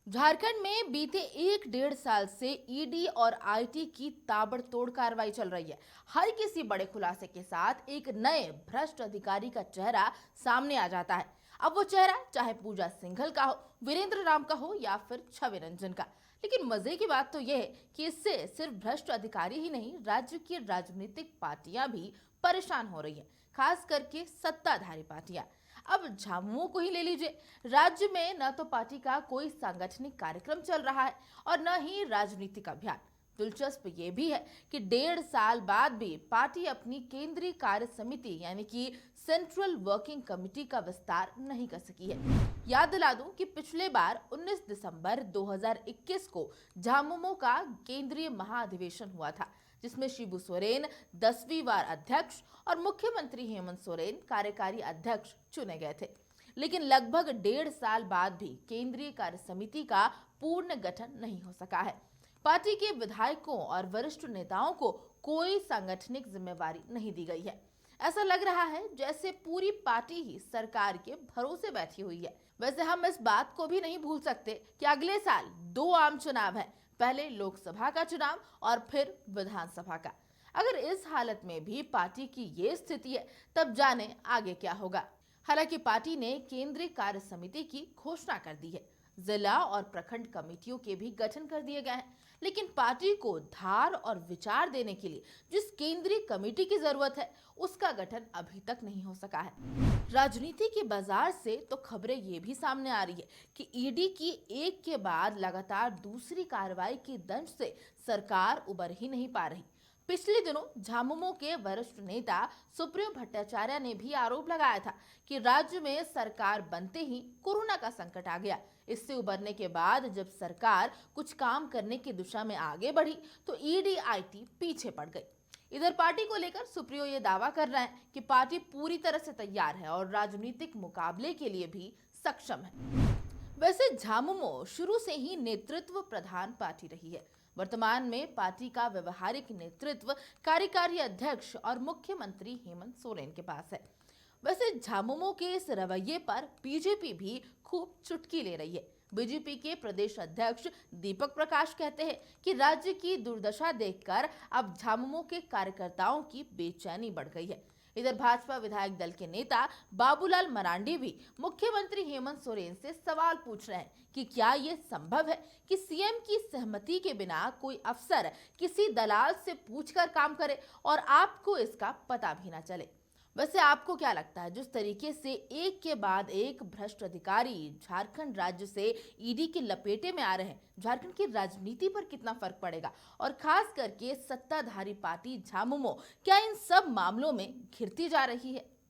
झारखंड में बीते 1-1.5 साल से ईडी और आईटी की ताबड़तोड़ कार्रवाई चल रही है। हर किसी बड़े खुलासे के साथ एक नए भ्रष्ट अधिकारी का चेहरा सामने आ जाता है। अब वो चेहरा चाहे पूजा सिंघल का हो, वीरेंद्र राम का हो या फिर छवि रंजन का। लेकिन मजे की बात तो यह है कि इससे सिर्फ भ्रष्ट अधिकारी ही नहीं, राज्य की राजनीतिक पार्टियां भी परेशान हो रही हैं, खास करके सत्ताधारी पार्टियां। अब झामुमो को ही ले लीजिए। राज्य में न तो पार्टी का कोई सांगठनिक कार्यक्रम चल रहा है और न ही राजनीतिक अभियान। दिलचस्प ये भी है कि 1.5 साल बाद भी पार्टी अपनी केंद्रीय कार्य समिति यानी कि सेंट्रल वर्किंग कमेटी का विस्तार नहीं कर सकी है। याद दिला दूं कि पिछले बार 19 दिसंबर 2021 को झामुमो का केंद्रीय महाधिवेशन हुआ था, जिसमें शिबू सोरेन 10वीं बार अध्यक्ष और मुख्यमंत्री हेमंत सोरेन कार्यकारी अध्यक्ष चुने गए थे। लेकिन लगभग 1.5 साल बाद भी केंद्रीय कार्य समिति का पूर्ण गठन नहीं हो सका है। पार्टी के विधायकों और वरिष्ठ नेताओं को कोई सांगठनिक जिम्मेवारी नहीं दी गई है। ऐसा लग रहा है जैसे पूरी पार्टी ही सरकार के भरोसे बैठी हुई है। वैसे हम इस बात को भी नहीं भूल सकते कि अगले साल 2 आम चुनाव है, पहले लोकसभा का चुनाव और फिर विधानसभा का। अगर इस हालत में भी पार्टी की ये स्थिति है, तब जाने आगे क्या होगा। हालांकि पार्टी ने केंद्रीय कार्य समिति की घोषणा कर दी है, जिला और प्रखंड कमेटियों के भी गठन कर दिए गए हैं, लेकिन पार्टी को धार और विचार देने के लिए जिस केंद्रीय कमेटी की जरूरत है, उसका गठन अभी तक नहीं हो सका है। राजनीति के बाजार से तो खबरें ये भी सामने आ रही है कि ईडी की एक के बाद लगातार दूसरी कार्रवाई के दंश से सरकार उबर ही नहीं पा रही। पिछले दिनों झामुमो के वरिष्ठ नेता सुप्रियो भट्टाचार्य ने भी आरोप लगाया था कि राज्य में सरकार बनते ही कोरोना का संकट आ गया। इससे उबरने के बाद जब सरकार कुछ काम करने की दिशा में आगे बढ़ी तो ईडी आईटी पीछे पड़ गई। इधर पार्टी को लेकर सुप्रियो ये दावा कर रहे हैं कि पार्टी पूरी तरह से तैयार है और राजनीतिक मुकाबले के लिए भी सक्षम है। वैसे झामुमो शुरू से ही नेतृत्व प्रधान पार्टी रही है। वर्तमान में पार्टी का व्यवहारिक नेतृत्व कार्यकारी अध्यक्ष और मुख्यमंत्री हेमंत सोरेन के पास है। वैसे झामुमो के इस रवैये पर बीजेपी भी खूब चुटकी ले रही है। बीजेपी के प्रदेश अध्यक्ष दीपक प्रकाश कहते हैं कि राज्य की दुर्दशा देखकर अब झामुमो के कार्यकर्ताओं की बेचैनी बढ़ गई है। इधर भाजपा विधायक दल के नेता बाबूलाल मरांडी भी मुख्यमंत्री हेमंत सोरेन से सवाल पूछ रहे हैं कि क्या ये संभव है कि सीएम की सहमति के बिना कोई अफसर किसी दलाल से पूछकर काम करे और आपको इसका पता भी ना चले। वैसे आपको क्या लगता है, जिस तरीके से एक के बाद एक भ्रष्ट अधिकारी झारखंड राज्य से ईडी की लपेटे में आ रहे हैं, झारखंड की राजनीति पर कितना फर्क पड़ेगा और खास करके सत्ताधारी पार्टी झामुमो क्या इन सब मामलों में घिरती जा रही है?